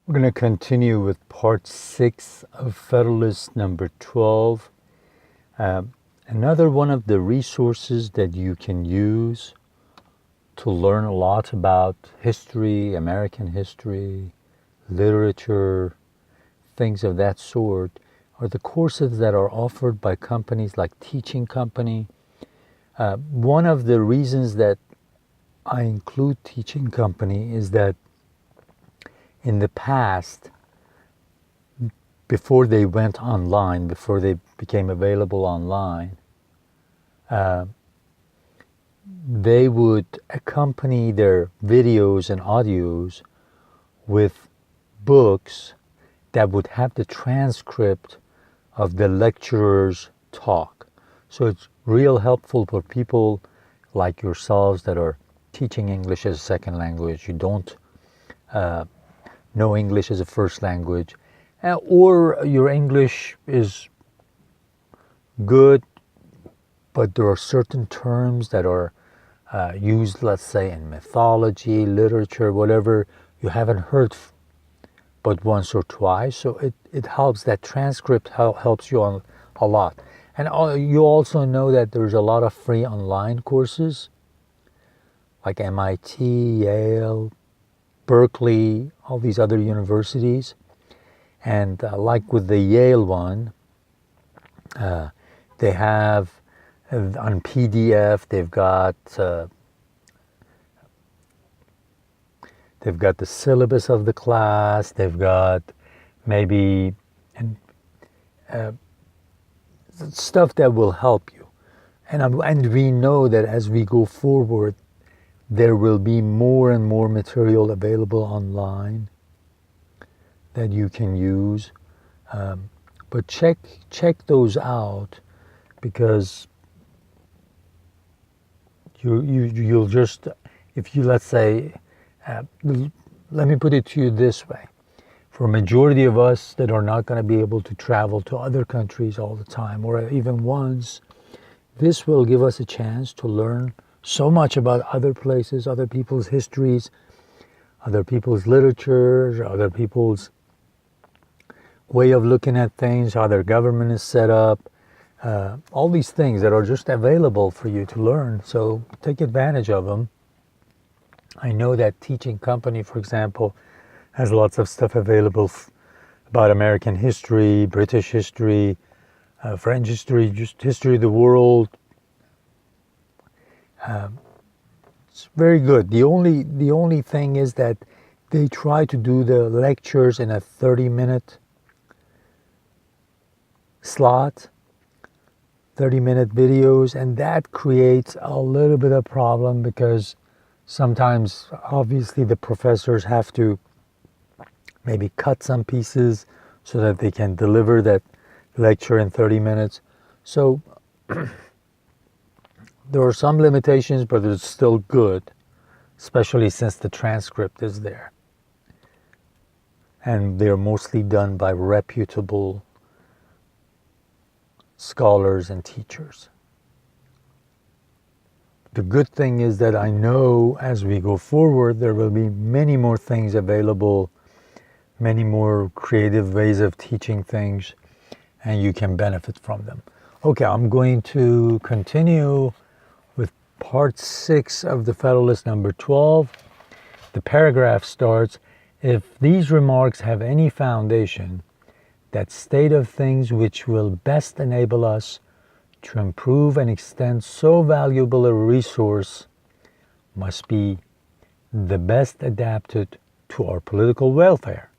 We're going to continue with part 6 of Federalist number 12. Another one of the resources that you can use to learn a lot about history, American history, literature, things of that sort, are the courses that are offered by companies like Teaching Company. One of the reasons that I include Teaching Company is that in the past, before they went online, before they became available online, they would accompany their videos and audios with books that would have the transcript of the lecturer's talk. So it's real helpful for people like yourselves that are teaching English as a second language. You don't know English as a first language, or your English is good, but there are certain terms that are used, let's say, in mythology, literature, whatever, you haven't heard but once or twice. So it helps. That transcript helps you on a lot. And you also know that there's a lot of free online courses like MIT, Yale, Berkeley, all these other universities. And like with the Yale one, they have on PDF, they've got the syllabus of the class, they've got maybe stuff that will help you. And we know that as we go forward, there will be more and more material available online that you can use. But check those out, because you'll just, if you, let's say, let me put it to you this way. For a majority of us that are not going to be able to travel to other countries all the time, or even once, this will give us a chance to learn so much about other places, other people's histories, other people's literature, other people's way of looking at things, how their government is set up, all these things that are just available for you to learn. So take advantage of them. I know that Teaching Company, for example, has lots of stuff available about American history, British history, French history, just history of the world. It's very good. The only thing is that they try to do the lectures in a 30-minute slot, 30-minute videos, and that creates a little bit of problem, because sometimes obviously the professors have to maybe cut some pieces so that they can deliver that lecture in 30 minutes. So there are some limitations, but it's still good, especially since the transcript is there. And they're mostly done by reputable scholars and teachers. The good thing is that I know as we go forward, there will be many more things available, many more creative ways of teaching things, and you can benefit from them. Okay, I'm going to continue with part 6 of the Federalist number 12. The paragraph starts, "If these remarks have any foundation, that state of things which will best enable us to improve and extend so valuable a resource must be the best adapted to our political welfare.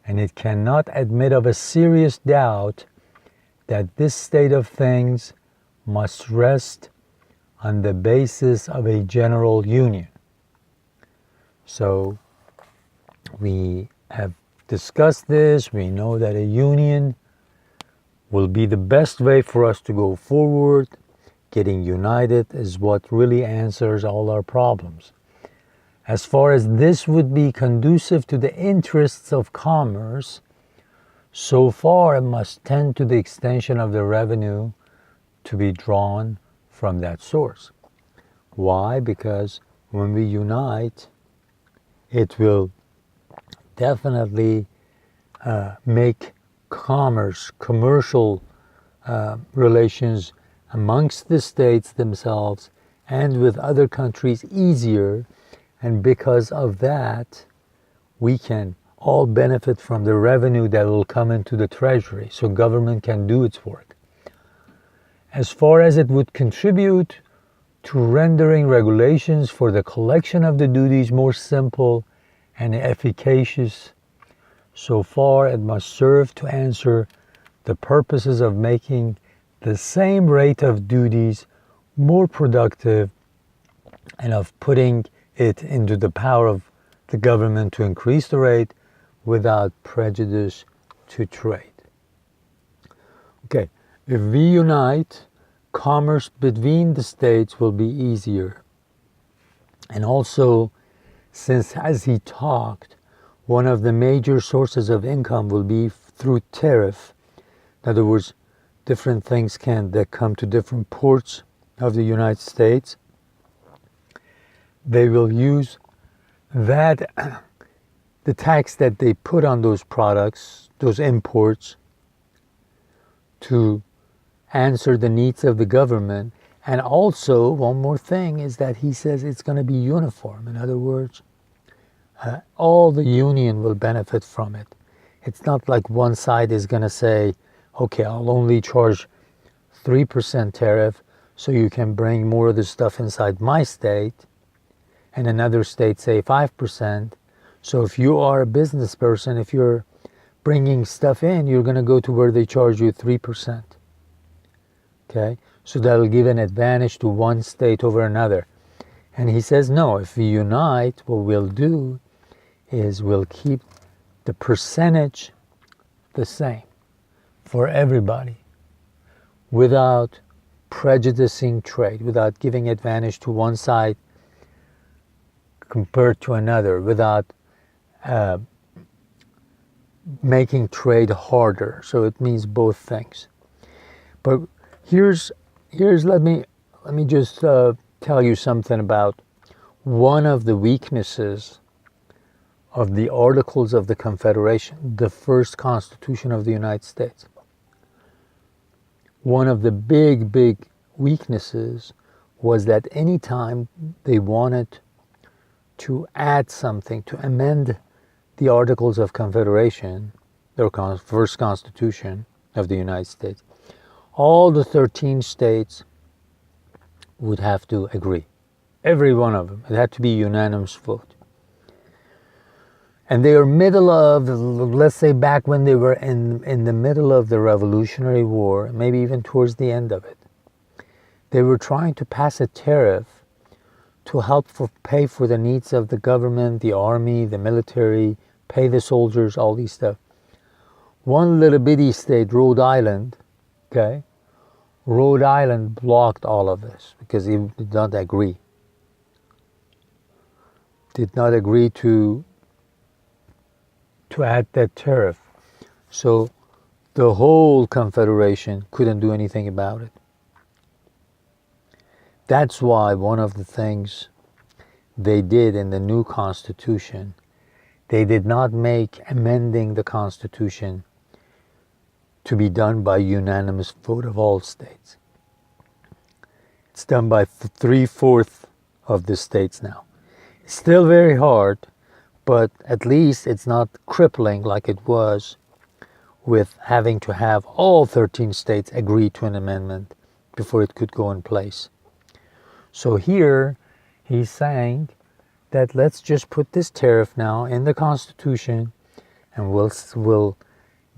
And it cannot admit of a serious doubt that this state of things must rest on the basis of a general union." So we have discussed this. We know that a union will be the best way for us to go forward. Getting united is what really answers all our problems. As far as this would be conducive to the interests of commerce, so far it must tend to the extension of the revenue to be drawn from that source. Why? Because when we unite, it will definitely make commercial relations amongst the states themselves and with other countries easier, and because of that we can all benefit from the revenue that will come into the treasury, so government can do its work. As far as it would contribute to rendering regulations for the collection of the duties more simple and efficacious, so far it must serve to answer the purposes of making the same rate of duties more productive and of putting it into the power of the government to increase the rate without prejudice to trade. Okay, if we unite, commerce between the states will be easier. And also, since as he talked, one of the major sources of income will be through tariff. In other words, different things that come to different ports of the United States. They will use that, the tax that they put on those products, those imports, to answer the needs of the government. And also, one more thing is that he says it's going to be uniform. In other words, all the union will benefit from it. It's not like one side is going to say, okay, I'll only charge 3% tariff so you can bring more of the stuff inside my state, and another state say 5%. So if you are a business person, if you're bringing stuff in, you're going to go to where they charge you 3%. Okay, so that'll give an advantage to one state over another. And he says, no, if we unite, what we'll do is we'll keep the percentage the same for everybody without prejudicing trade, without giving advantage to one side compared to another, without making trade harder. So it means both things. But here's let me just tell you something about one of the weaknesses of the Articles of the Confederation, the first Constitution of the United States. One of the big weaknesses was that any time they wanted to add something, to amend the Articles of Confederation, their first Constitution of the United States, all the 13 states would have to agree. Every one of them. It had to be a unanimous vote. And they are middle of, let's say back when they were in the middle of the Revolutionary War, maybe even towards the end of it, they were trying to pass a tariff to help pay for the needs of the government, the army, the military, pay the soldiers, all these stuff. One little bitty state, Rhode Island, okay, Rhode Island blocked all of this because it did not agree. Did not agree to add that tariff. So the whole Confederation couldn't do anything about it. That's why one of the things they did in the new Constitution, they did not make amending the Constitution to be done by unanimous vote of all states. It's done by 3/4 of the states now. It's still very hard, but at least it's not crippling like it was with having to have all 13 states agree to an amendment before it could go in place. So here he's saying that let's just put this tariff now in the Constitution, and we'll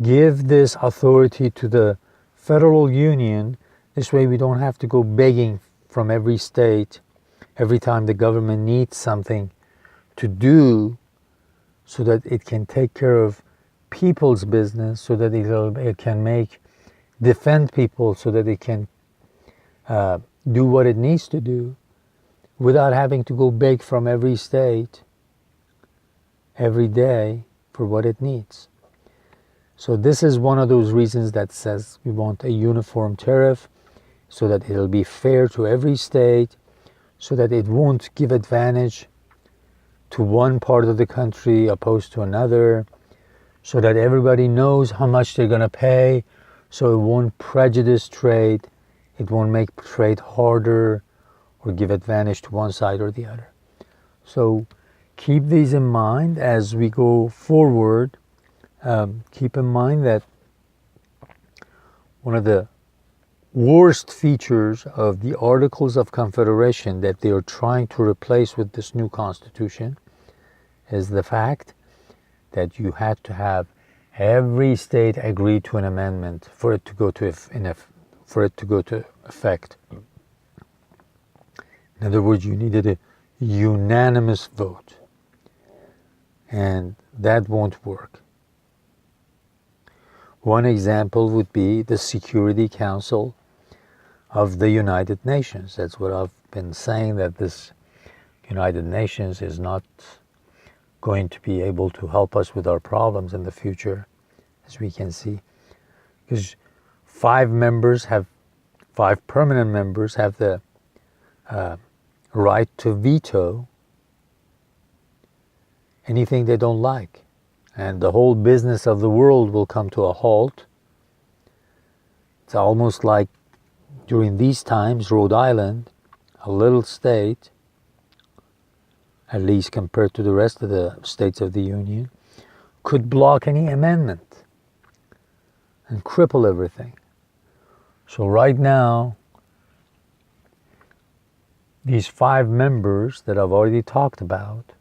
give this authority to the federal union. This way we don't have to go begging from every state every time the government needs something to do, so that it can take care of people's business, so that it can defend people, so that it can do what it needs to do without having to go beg from every state every day for what it needs. So this is one of those reasons that says we want a uniform tariff so that it'll be fair to every state, so that it won't give advantage to one part of the country opposed to another, so that everybody knows how much they're going to pay, so it won't prejudice trade, it won't make trade harder or give advantage to one side or the other. So keep these in mind as we go forward. Keep in mind that one of the worst features of the Articles of Confederation that they are trying to replace with this new Constitution is the fact that you had to have every state agree to an amendment for it to go to effect. In other words, you needed a unanimous vote, and that won't work. One example would be the Security Council of the United Nations. That's what I've been saying, that this United Nations is not going to be able to help us with our problems in the future, as we can see, because five permanent members have the right to veto anything they don't like, and the whole business of the world will come to a halt. It's almost like during these times, Rhode Island, a little state, at least compared to the rest of the states of the Union, could block any amendment and cripple everything. So right now, these five members that I've already talked about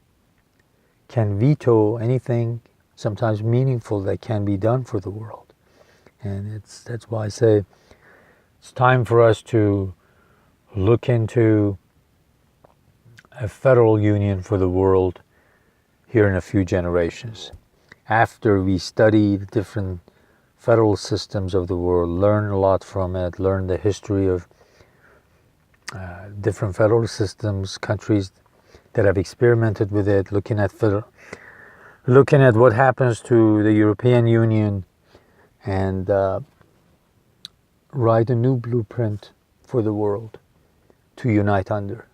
can veto anything sometimes meaningful that can be done for the world. And that's why I say it's time for us to look into a federal union for the world here in a few generations. After we study the different federal systems of the world, learn a lot from it, learn the history of different federal systems, countries that have experimented with it, looking at what happens to the European Union, and write a new blueprint for the world to unite under.